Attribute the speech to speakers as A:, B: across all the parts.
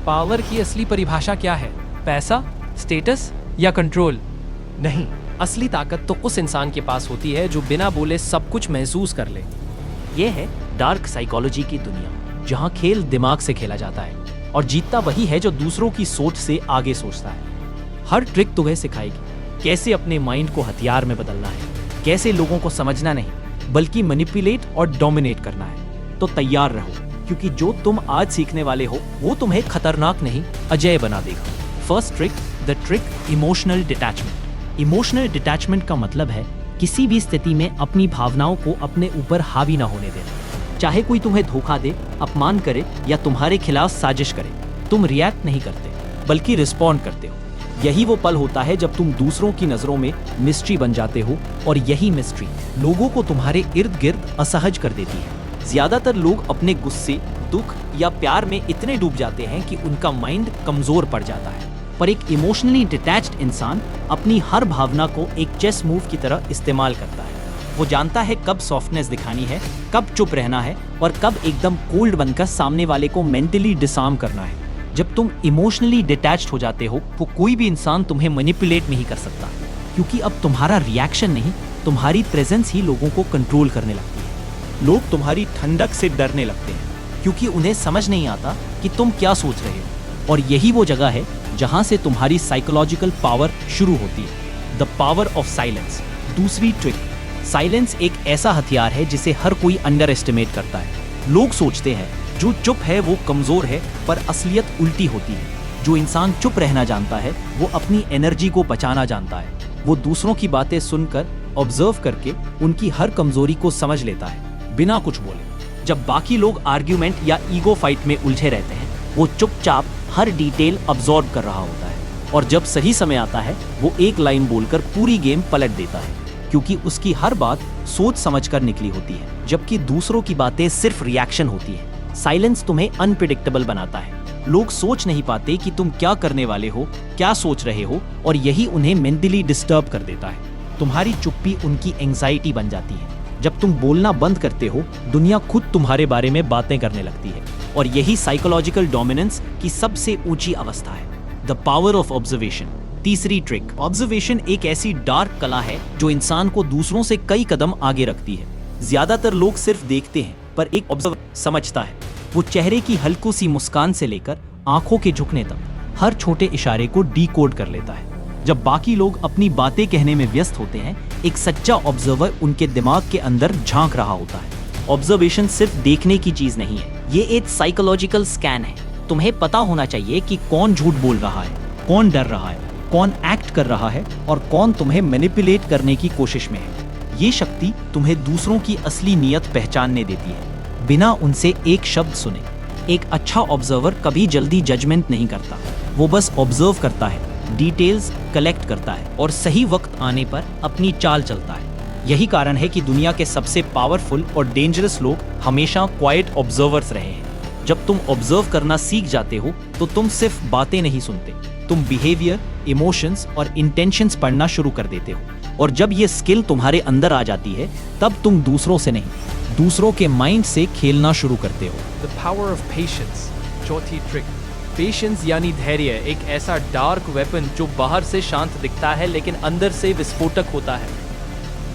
A: Power की असली परिभाषा क्या है? पैसा, स्टेटस या कंट्रोल? नहीं, असली ताकत तो उस इंसान के पास होती है जो बिना बोले सब कुछ महसूस कर ले।
B: यह है डार्क साइकोलॉजी की दुनिया, जहां खेल दिमाग से खेला जाता है और जीतता वही है जो दूसरों की सोच से आगे सोचता है। हर ट्रिक तुम्हें सिखाएगी कैसे अपने माइंड को हथियार में बदलना है, कैसे लोगों को समझना नहीं बल्कि मैनिपुलेट और डोमिनेट करना है। तो तैयार रहो, क्योंकि जो तुम आज सीखने वाले हो वो तुम्हें खतरनाक नहीं, अजय बना देगा। First trick, the trick emotional detachment. Emotional detachment का मतलब है किसी भी स्थिति में अपनी भावनाओं को अपने ऊपर हावी ना होने देना। चाहे कोई तुम्हें धोखा दे, अपमान करे या तुम्हारे खिलाफ साजिश करे, तुम रिएक्ट नहीं करते बल्कि रिस्पॉन्ड करते हो। यही वो पल होता है जब तुम दूसरों की नजरों में मिस्ट्री बन जाते हो, और यही मिस्ट्री लोगों को तुम्हारे इर्द गिर्द असहज कर देती है। ज्यादातर लोग अपने गुस्से, दुख या प्यार में इतने डूब जाते हैं कि उनका माइंड कमजोर पड़ जाता है। पर एक इमोशनली डिटैच्ड इंसान अपनी हर भावना को एक चेस मूव की तरह इस्तेमाल करता है। वो जानता है कब सॉफ्टनेस दिखानी है, कब चुप रहना है और कब एकदम कोल्ड बनकर सामने वाले को मेंटली डिसआर्म करना है। जब तुम इमोशनली डिटैच्ड हो जाते हो तो कोई भी इंसान तुम्हें मैनिपुलेट नहीं कर सकता, क्योंकि अब तुम्हारा रिएक्शन नहीं, तुम्हारी प्रेजेंस ही लोगों को कंट्रोल करने लगती है। लोग तुम्हारी ठंडक से डरने लगते हैं, क्योंकि उन्हें समझ नहीं आता कि तुम क्या सोच रहे हो। और यही वो जगह है जहां से तुम्हारी साइकोलॉजिकल पावर शुरू होती है, द पावर ऑफ साइलेंस। दूसरी ट्रिक, साइलेंस एक ऐसा हथियार है जिसे हर कोई अंडर एस्टिमेट करता है। लोग सोचते हैं जो चुप है वो कमजोर है, पर असलियत उल्टी होती है। जो इंसान चुप रहना जानता है वो अपनी एनर्जी को बचाना जानता है। वो दूसरों की बातें सुनकर, ऑब्जर्व करके उनकी हर कमजोरी को समझ लेता है बिना कुछ बोले। जब बाकी लोग आर्ग्यूमेंट या ईगो फाइट में उलझे रहते हैं, वो चुपचाप हर डिटेल अब्सॉर्ब कर रहा होता है, और जब सही समय आता है वो एक लाइन बोलकर पूरी गेम पलट देता है, क्योंकि उसकी हर बात सोच समझकर निकली होती है, जबकि दूसरों की बातें सिर्फ रिएक्शन होती है। साइलेंस तुम्हें अनप्रेडिक्टेबल बनाता है। लोग सोच नहीं पाते कि तुम क्या करने वाले हो, क्या सोच रहे हो, और यही उन्हें मेंटली डिस्टर्ब कर देता है। तुम्हारी चुप्पी उनकी एंजाइटी बन जाती है। जब तुम बोलना बंद करते हो, दुनिया खुद तुम्हारे बारे में बातें करने लगती है, और यही साइकोलॉजिकल डोमिनेंस की सबसे ऊंची अवस्था है, द पावर ऑफ ऑब्जर्वेशन। तीसरी ट्रिक, ऑब्जर्वेशन एक ऐसी डार्क कला है जो इंसान को दूसरों से कई कदम आगे रखती है। ज्यादातर लोग सिर्फ देखते हैं, पर एक ऑब्जर्वर समझता है। वो चेहरे की हल्की सी मुस्कान से लेकर आंखों के झुकने तक हर छोटे इशारे को डीकोड कर लेता है। जब बाकी लोग अपनी बातें कहने में व्यस्त होते हैं, एक सच्चा ऑब्जर्वर उनके दिमाग के अंदर झांक रहा होता है। ऑब्जर्वेशन सिर्फ देखने की चीज नहीं है, ये एक साइकोलॉजिकल स्कैन है। तुम्हें पता होना चाहिए कि कौन झूठ बोल रहा है, कौन डर रहा है, कौन एक्ट कर रहा है और कौन तुम्हें मैनिपुलेट करने की कोशिश में है। ये शक्ति तुम्हें दूसरों की असली नीयत पहचानने देती है, बिना उनसे एक शब्द सुने। एक अच्छा ऑब्जर्वर कभी जल्दी जजमेंट नहीं करता, वो बस ऑब्जर्व करता है, डिटेल्स कलेक्ट करता है और सही वक्त आने पर अपनी चाल चलता है। यही कारण है कि दुनिया के सबसे पावरफुल और डेंजरस लोग हमेशा क्वाइट ऑब्जर्वर्स रहे हैं। जब तुम ऑब्जर्व करना सीख जाते हो तो तुम सिर्फ बातें नहीं सुनते, तुम बिहेवियर, इमोशंस और इंटेंशंस पढ़ना शुरू कर देते हो। और जब ये स्किल तुम्हारे अंदर आ जाती है, तब तुम दूसरों से नहीं, दूसरों के माइंड से खेलना शुरू करते हो।
A: The power of patience. चौथी ट्रिक, पेशेंस यानी धैर्य, एक ऐसा डार्क वेपन जो बाहर से शांत दिखता है लेकिन अंदर से विस्फोटक होता है।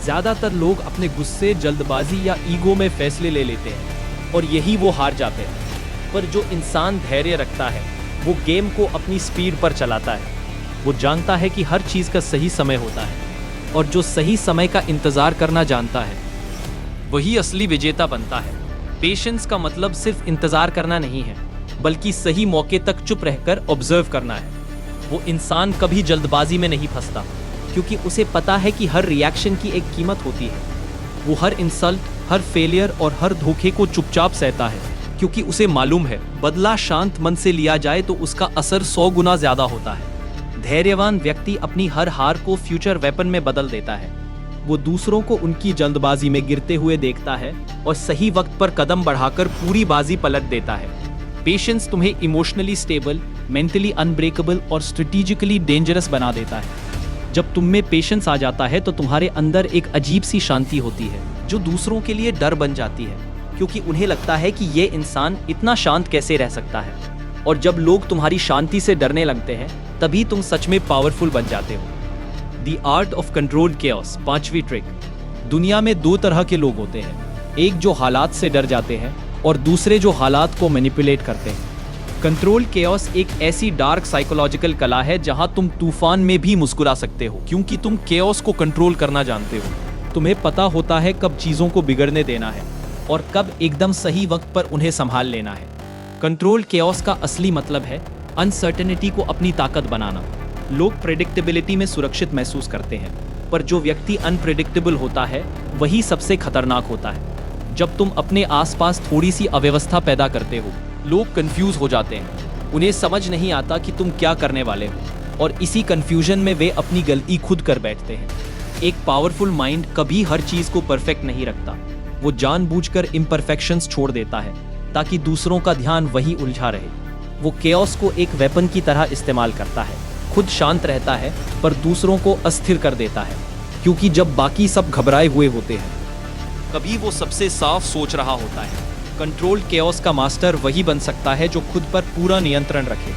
A: ज्यादातर लोग अपने गुस्से, जल्दबाजी या ईगो में फैसले ले लेते हैं और यही वो हार जाते हैं। पर जो इंसान धैर्य रखता है वो गेम को अपनी स्पीड पर चलाता है। वो जानता है कि हर चीज़ का सही समय होता है, और जो सही समय का इंतज़ार करना जानता है वही असली विजेता बनता है। पेशेंस का मतलब सिर्फ इंतज़ार करना नहीं है, बल्कि सही मौके तक चुप रहकर ऑब्जर्व करना है। वो इंसान कभी जल्दबाजी में नहीं फंसता, क्योंकि उसे पता है कि हर रिएक्शन की एक कीमत होती है। वो हर इंसल्ट, हर फेलियर और हर धोखे को चुपचाप सहता है, क्योंकि उसे मालूम है बदला शांत मन से लिया जाए तो उसका असर 100 गुना ज्यादा होता है। धैर्यवान व्यक्ति अपनी हर हार को फ्यूचर वेपन में बदल देता है। वो दूसरों को उनकी जल्दबाजी में गिरते हुए देखता है और सही वक्त पर कदम बढ़ाकर पूरी बाजी पलट देता है। पेशेंस तुम्हें इमोशनली स्टेबल, मेंटली अनब्रेकेबल और स्ट्रेटेजिकली डेंजरस बना देता है। जब तुम में पेशेंस आ जाता है तो तुम्हारे अंदर एक अजीब सी शांति होती है जो दूसरों के लिए डर बन जाती है, क्योंकि उन्हें लगता है कि ये इंसान इतना शांत कैसे रह सकता है।
B: और जब लोग तुम्हारी शांति से डरने लगते हैं तभी तुम सच में पावरफुल बन जाते हो। The art of controlled chaos, 5वीं ट्रिक। दुनिया में दो तरह के लोग होते हैं, एक जो हालात से डर जाते हैं और दूसरे जो हालात को मैनिपुलेट करते हैं। कंट्रोल केओस एक ऐसी डार्क साइकोलॉजिकल कला है जहां तुम तूफान में भी मुस्कुरा सकते हो, क्योंकि तुम केओस को कंट्रोल करना जानते हो। तुम्हें पता होता है कब चीजों को बिगड़ने देना है और कब एकदम सही वक्त पर उन्हें संभाल लेना है। कंट्रोल केओस का असली मतलब है अनसर्टेनिटी को अपनी ताकत बनाना। लोग प्रेडिक्टेबिलिटी में सुरक्षित महसूस करते हैं, पर जो व्यक्ति अनप्रेडिक्टेबल होता है वही सबसे खतरनाक होता है। जब तुम अपने आसपास थोड़ी सी अव्यवस्था पैदा करते हो, लोग कंफ्यूज हो जाते हैं। उन्हें समझ नहीं आता कि तुम क्या करने वाले हो और इसी कंफ्यूजन में वे अपनी गलती खुद कर बैठते हैं। एक पावरफुल माइंड कभी हर चीज को परफेक्ट नहीं रखता। वो जानबूझकर इम्परफेक्शंस छोड़ देता है ताकि दूसरों का ध्यान वही उलझा रहे। वो केओस को एक वेपन की तरह इस्तेमाल करता है, खुद शांत रहता है पर दूसरों को अस्थिर कर देता है, क्योंकि जब बाकी सब घबराए हुए होते हैं कभी वो सबसे साफ सोच रहा होता है। कंट्रोल केओस का मास्टर वही बन सकता है जो खुद पर पूरा नियंत्रण रखे,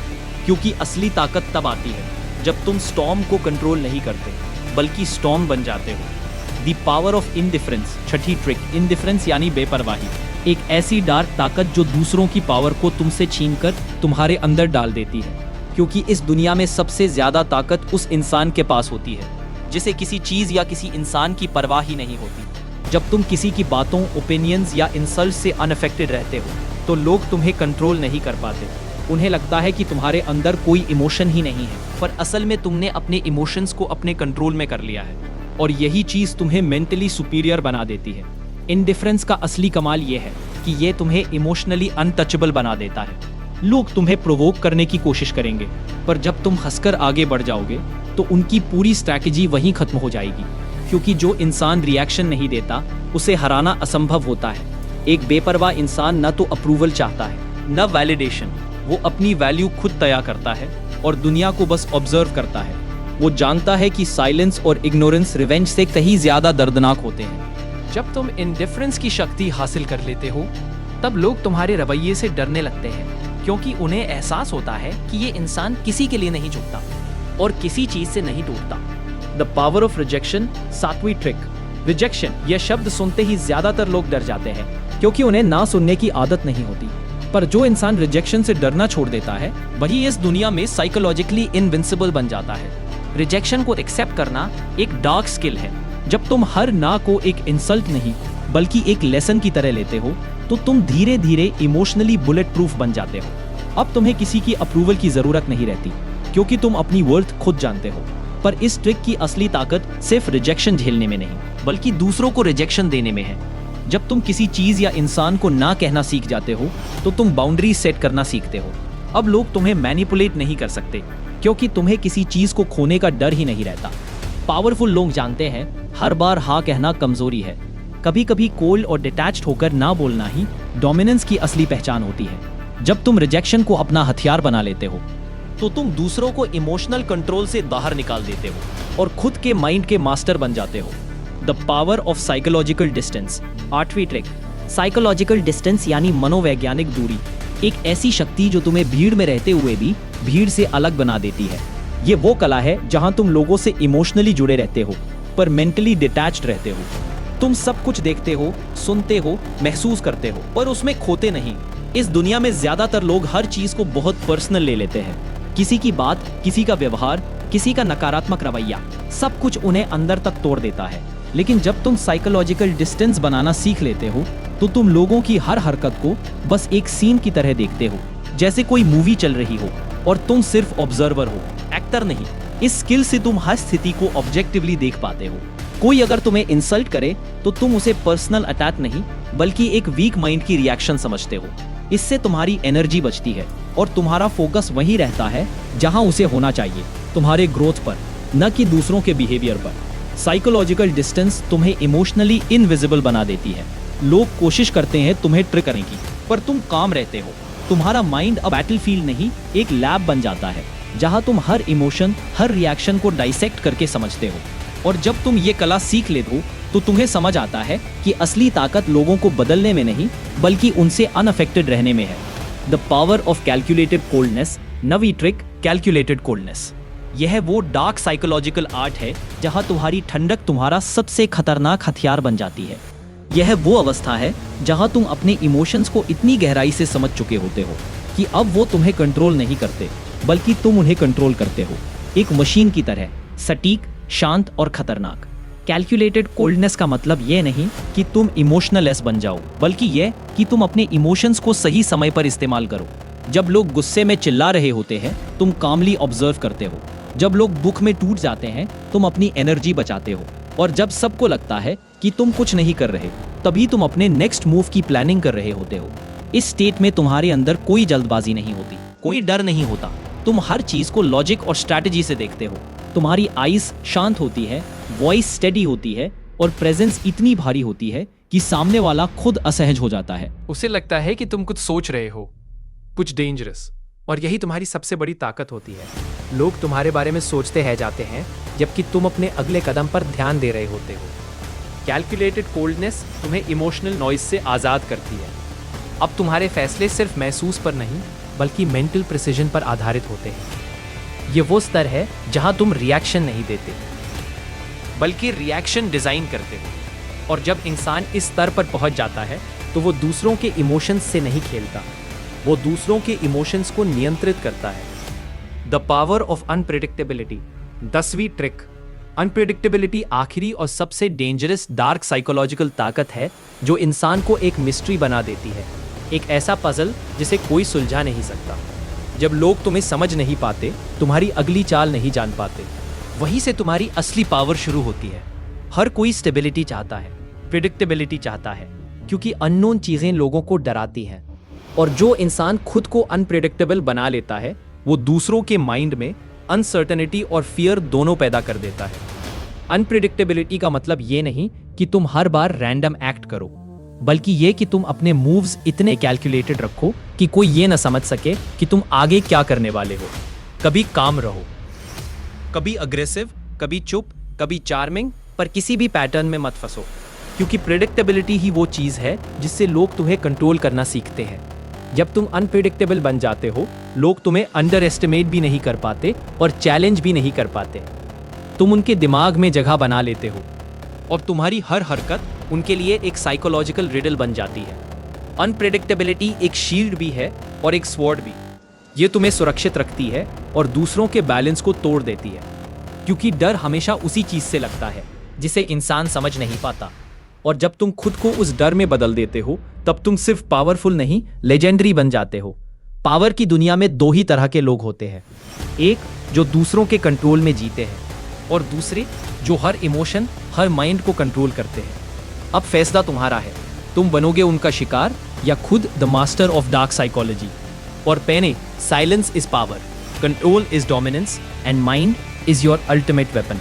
B: क्योंकि असली ताकत तब आती है जब तुम स्टॉर्म को कंट्रोल नहीं करते बल्कि स्टॉर्म बन जाते हो। द पावर ऑफ इनडिफरेंस, 6ठी ट्रिक। इनडिफरेंस यानी बेपरवाही, एक ऐसी डार्क ताकत जो दूसरों की पावर को तुमसे छीनकर तुम्हारे अंदर डाल देती है, क्योंकि इस दुनिया में सबसे ज्यादा ताकत उस इंसान के पास होती है जिसे किसी चीज या किसी इंसान की परवाह ही नहीं होती। जब तुम किसी की बातों, ओपिनियंस या इंसल्ट से अनअफेक्टेड रहते हो तो लोग तुम्हें कंट्रोल नहीं कर पाते। उन्हें लगता है कि तुम्हारे अंदर कोई इमोशन ही नहीं है, पर असल में तुमने अपने इमोशंस को अपने कंट्रोल में कर लिया है और यही चीज तुम्हें मेंटली सुपीरियर बना देती है। इनडिफरेंस का असली कमाल यह है कि यह तुम्हें इमोशनली अनटचेबल बना देता है। लोग तुम्हें प्रोवोक करने की कोशिश करेंगे, पर जब तुम हंसकर आगे बढ़ जाओगे तो उनकी पूरी स्ट्रैटेजी वहीं खत्म हो जाएगी, क्योंकि जो इंसान रिएक्शन नहीं देता उसे हराना असंभव होता है। एक बेपरवाह इंसान न तो अप्रूवल चाहता है न वैलिडेशन। वो अपनी वैल्यू खुद तय करता है और दुनिया को बस ऑब्जर्व करता है। वो जानता है कि साइलेंस और इग्नोरेंस रिवेंज से कहीं ज्यादा दर्दनाक होते हैं।
A: जब तुम इंडिफरेंस की शक्ति हासिल कर लेते हो तब लोग तुम्हारे रवैये से डरने लगते हैं, क्योंकि उन्हें एहसास होता है कि ये इंसान किसी के लिए नहीं झुकता और किसी चीज से नहीं टूटता।
B: द पावर ऑफ रिजेक्शन, 7वीं ट्रिक। रिजेक्शन, यह शब्द सुनते ही ज्यादातर लोग डर जाते हैं, क्योंकि उन्हें ना सुनने की आदत नहीं होती। पर जो इंसान रिजेक्शन से डरना छोड़ देता है वही इस दुनिया में साइकोलॉजिकली इनविंसिबल बन जाता है। रिजेक्शन को एक्सेप्ट करना एक डार्क स्किल है। जब तुम हर ना को एक इंसल्ट नहीं बल्कि एक लेसन की तरह लेते हो तो तुम धीरे धीरे इमोशनली बुलेट प्रूफ बन जाते हो। अब तुम्हें किसी की अप्रूवल की जरूरत नहीं रहती, क्योंकि तुम अपनी वर्थ खुद जानते हो। पर इस ट्रिक की असली ताकत सिर्फ रिजेक्शन झेलने में नहीं बल्कि दूसरों को रिजेक्शन देने में है। जब तुम किसी चीज या इंसान को ना कहना सीख जाते हो तो तुम बाउंड्री सेट करना सीखते हो। अब लोग तुम्हें मैनिपुलेट नहीं कर सकते, क्योंकि तुम्हें किसी चीज को खोने का डर ही नहीं रहता। पावरफुल लोग जानते हैं हर बार हाँ कहना कमजोरी है। कभी कभी कोल्ड और डिटैच्ड होकर ना बोलना ही डोमिनेंस की असली पहचान होती है। जब तुम रिजेक्शन को अपना हथियार बना लेते हो तो तुम दूसरों को इमोशनल कंट्रोल से बाहर निकाल देते हो और खुद के माइंड के मास्टर बन जाते हो। The power of psychological distance, 8वीं ट्रिक। साइकोलॉजिकल डिस्टेंस यानी मनोवैज्ञानिक दूरी, एक ऐसी शक्ति जो तुम्हें भीड़ में रहते हुए भी भीड़ से अलग बना देती है। ये वो कला है जहां तुम लोगों से इमोशनली जुड़े रहते हो पर मेंटली डिटैच्ड रहते हो। तुम सब कुछ देखते हो, सुनते हो, महसूस करते हो, पर उसमें खोते नहीं। इस दुनिया में ज्यादातर लोग हर चीज को बहुत पर्सनल ले लेते हैं। किसी की बात, किसी का व्यवहार, किसी का नकारात्मक रवैया, सब कुछ उन्हें अंदर तक तोड़ देता है। लेकिन जब तुम साइकोलॉजिकल डिस्टेंस बनाना सीख लेते हो तो तुम लोगों की हर हरकत को बस एक सीन की तरह देखते हो, जैसे कोई मूवी चल रही हो और तुम सिर्फ ऑब्जर्वर हो, एक्टर नहीं। इस स्किल से तुम हर स्थिति को ऑब्जेक्टिवली देख पाते हो। कोई अगर तुम्हें इंसल्ट करे तो तुम उसे पर्सनल अटैक नहीं बल्कि एक वीक माइंड की रिएक्शन समझते हो। इससे तुम्हारी एनर्जी बचती है और तुम्हारा फोकस वहीं रहता है जहां उसे होना चाहिए, तुम्हारे ग्रोथ पर, न कि दूसरों के बिहेवियर पर। साइकोलॉजिकल डिस्टेंस तुम्हें इमोशनली इनविजिबल बना देती है। लोग कोशिश करते हैं तुम्हें ट्रिक करने की, पर तुम काम रहते हो। तुम्हारा माइंड अब बैटलफील्ड नहीं, एक लैब बन जाता है जहां तुम हर इमोशन, हर रिएक्शन को डाइसेक्ट करके समझते हो। और जब तुम ये कला सीख लेते हो तो तुम्हें समझ आता है कि असली ताकत लोगों को बदलने में नहीं बल्कि उनसे अनअफेक्टेड रहने में है। The power of calculated coldness. Navi trick, calculated coldness. यह वो डार्क साइकोलॉजिकल आर्ट है जहां तुम्हारी ठंडक तुम्हारा सबसे खतरनाक हथियार बन जाती है। यह वो अवस्था है जहां तुम अपने इमोशंस को इतनी गहराई से समझ चुके होते हो कि अब वो तुम्हें कंट्रोल नहीं करते, बल्कि तुम उन्हें कंट्रोल करते हो, एक मशीन की तरह, सटीक, शांत और खतरनाक। कैलकुलेटेड कोल्डनेस का मतलब ये नहीं कि तुम इमोशनलेस बन जाओ, बल्कि यह कि तुम अपने इमोशंस को सही समय पर इस्तेमाल करो। जब लोग गुस्से में चिल्ला रहे होते हैं, तुम कामली ऑब्जर्व करते हो। जब लोग दुख में टूट जाते हैं, तुम अपनी एनर्जी बचाते हो। और जब सबको लगता है कि तुम कुछ नहीं कर रहे, तभी तुम अपने नेक्स्ट मूव की प्लानिंग कर रहे होते हो। इस स्टेट में तुम्हारे अंदर कोई जल्दबाजी नहीं होती, कोई डर नहीं होता। तुम हर चीज को लॉजिक और स्ट्रैटेजी से देखते हो। तुम्हारी आईज शांत होती है, वॉइस स्टेडी होती है और प्रेजेंस इतनी भारी होती है कि सामने वाला खुद असहज हो जाता है।
A: उसे लगता है कि तुम कुछ सोच रहे हो, कुछ डेंजरस, और यही तुम्हारी सबसे बड़ी ताकत होती है। लोग तुम्हारे बारे में सोचते रह जाते हैं जबकि तुम अपने अगले कदम पर ध्यान दे रहे होते हो। कैलकुलेटेड कोल्डनेस तुम्हें इमोशनल नॉइज से आज़ाद करती है। अब तुम्हारे फैसले सिर्फ महसूस पर नहीं, बल्कि मेंटल प्रिसीजन पर आधारित होते हैं। ये वो स्तर है जहां तुम रिएक्शन नहीं देते, बल्कि रिएक्शन डिजाइन करते हो। और जब इंसान इस स्तर पर पहुंच जाता है, तो वो दूसरों के इमोशंस से नहीं खेलता, वो दूसरों के इमोशंस को नियंत्रित करता है। The power of unpredictability. 10वीं ट्रिक, अनप्रेडिक्टेबिलिटी आखिरी और सबसे डेंजरस डार्क साइकोलॉजिकल ताकत है जो इंसान को एक मिस्ट्री बना देती है, एक ऐसा पजल जिसे कोई सुलझा नहीं सकता। जब लोग तुम्हें समझ नहीं पाते, तुम्हारी अगली चाल नहीं जान पाते, वहीं से तुम्हारी असली पावर शुरू होती है। हर कोई स्टेबिलिटी चाहता है, प्रिडिक्टेबिलिटी चाहता है, क्योंकि अननोन चीजें लोगों को डराती हैं। और जो इंसान खुद को अनप्रेडिक्टेबल बना लेता है, वो दूसरों के माइंड में अनसर्टेनिटी और फियर दोनों पैदा कर देता है। अनप्रेडिक्टेबिलिटी का मतलब ये नहीं कि तुम हर बार रैंडम एक्ट करो, बल्कि ये कि तुम अपने मूव्स इतने कैलकुलेटेड रखो कि कोई ये ना समझ सके कि तुम आगे क्या करने वाले हो। कभी काम रहो, कभी अग्रेसिव, कभी चुप, कभी चार्मिंग, पर किसी भी पैटर्न में मत फंसो, क्योंकि प्रेडिक्टेबिलिटी ही वो चीज है जिससे लोग तुम्हें कंट्रोल करना सीखते हैं। जब तुम अनप्रेडिक्टेबल बन जाते हो, लोग तुम्हें अंडर एस्टिमेट भी नहीं कर पाते और चैलेंज भी नहीं कर पाते। तुम उनके दिमाग में जगह बना लेते हो और तुम्हारी हर हरकत उनके लिए एक साइकोलॉजिकल रिडल बन जाती है। अनप्रेडिक्टेबिलिटी एक शील्ड भी है और एक स्वॉर्ड भी। ये तुम्हें सुरक्षित रखती है और दूसरों के बैलेंस को तोड़ देती है, क्योंकि डर हमेशा उसी चीज से लगता है जिसे इंसान समझ नहीं पाता। और जब तुम खुद को उस डर में बदल देते हो, तब तुम सिर्फ पावरफुल नहीं, लेजेंडरी बन जाते हो। पावर की दुनिया में दो ही तरह के लोग होते हैं, एक जो दूसरों के कंट्रोल में जीते हैं, और दूसरे जो हर इमोशन, हर माइंड को कंट्रोल करते हैं। अब फैसला तुम्हारा है, तुम बनोगे उनका शिकार या खुद the master of dark psychology. और पहने, silence is power, control is dominance and mind is your ultimate weapon.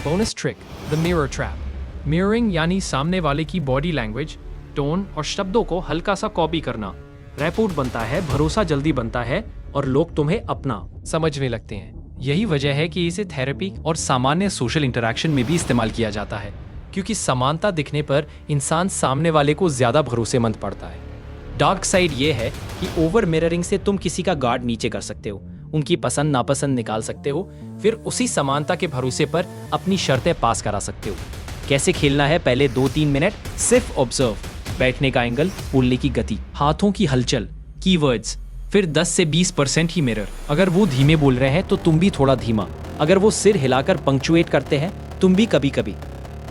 A: Bonus trick, the mirror trap. Mirroring यानी सामने वाले की बॉडी लैंग्वेज, टोन और शब्दों को हल्का सा कॉपी करना। रैपोर्ट बनता है, भरोसा जल्दी बनता है और लोग तुम्हें अपना समझने लगते हैं। यही वजह है कि इसे थेरेपी और सामान्य सोशल इंटरैक्शन में भी इस्तेमाल किया जाता है, क्योंकि समानता दिखने पर इंसान सामने वाले को ज्यादा भरोसेमंद पड़ता है। डार्क साइड ये है कि ओवर मिररिंग से तुम किसी का गार्ड नीचे कर सकते हो, उनकी पसंद नापसंद निकाल सकते हो, फिर उसी समानता के भरोसे पर अपनी शर्तें पास करा सकते हो। कैसे खेलना है? पहले 2-3 मिनट सिर्फ ऑब्जर्व, बैठने का एंगल, बोलने की गति, हाथों की हलचल, कीवर्ड्स, फिर 10 से 20% ही मिरर। अगर वो धीमे बोल रहे हैं तो तुम भी थोड़ा धीमा, अगर वो सिर हिलाकर पंक्चुएट करते हैं, तुम भी कभी कभी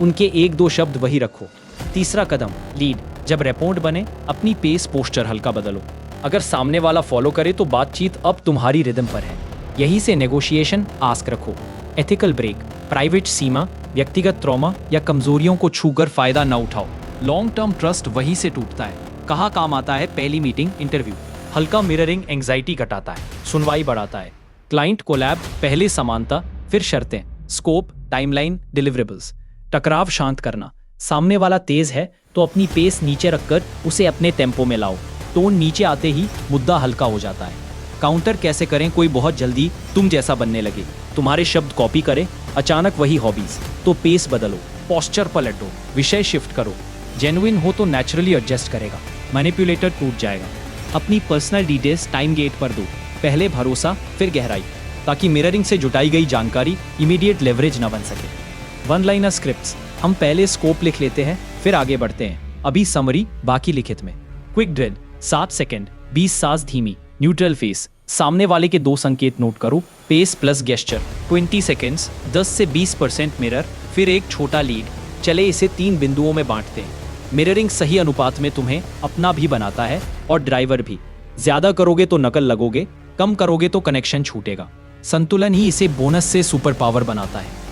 A: उनके 1-2 शब्द वही रखो। तीसरा कदम, लीड। जब रेपोर्ट बने, अपनी पेस, पोस्चर हल्का बदलो। अगर सामने वाला फॉलो करे तो बातचीत अब तुम्हारी रिदम पर है। यहीं से नेगोशिएशन आस्क रखो। एथिकल ब्रेक, प्राइवेट सीमा, व्यक्तिगत ट्रॉमा या कमजोरियों को छूकर फायदा न उठाओ। लॉन्ग टर्म ट्रस्ट वहीं से टूटता है। कहाँ काम आता है? पहली मीटिंग, इंटरव्यू। हल्का मिररिंग एंग्जाइटी घटाता है, सुनवाई बढ़ाता है। क्लाइंट कोलैब, पहले समानता, फिर शर्तें, स्कोप, टाइमलाइन, डिलीवरेबल्स। टकराव शांत करना, सामने वाला तेज है तो अपनी पेस नीचे रखकर उसे अपने टेम्पो में लाओ। टोन नीचे आते ही मुद्दा हल्का हो जाता है। काउंटर कैसे करें? कोई बहुत जल्दी तुम जैसा बनने लगे, तुम्हारे शब्द कॉपी करे, अचानक वही हॉबीज, तो पेस बदलो, पोस्चर पलटो, विषय शिफ्ट करो। जेन्युइन हो तो नेचुरली एडजस्ट करेगा।
B: मैनिपुलेटर टूट जाएगा। अपनी पर्सनल डिटेल्स टाइम गेट पर दो, पहले भरोसा फिर गहराई, ताकि मिररिंग से जुटाई गई जानकारी इमीडिएट लेवरेज न बन सके। वन लाइनर स्क्रिप्ट्स, हम पहले स्कोप लिख लेते हैं फिर आगे बढ़ते हैं। अभी समरी बाकी लिखित में। क्विक ड्रिल 7 सेकंड, 20 सांस धीमी, न्यूट्रल फेस, सामने वाले के 2 संकेत नोट करो, पेस प्लस गेस्चर, 20 सेकंड्स, 10 से 20% मिरर, फिर एक छोटा लीड। चले इसे 3 बिंदुओं में बांटते हैं। मिररिंग सही अनुपात में तुम्हें अपना भी बनाता है और ड्राइवर भी। ज्यादा करोगे तो नकल लगोगे, कम करोगे तो कनेक्शन छूटेगा। संतुलन ही इसे बोनस से सुपर पावर बनाता है।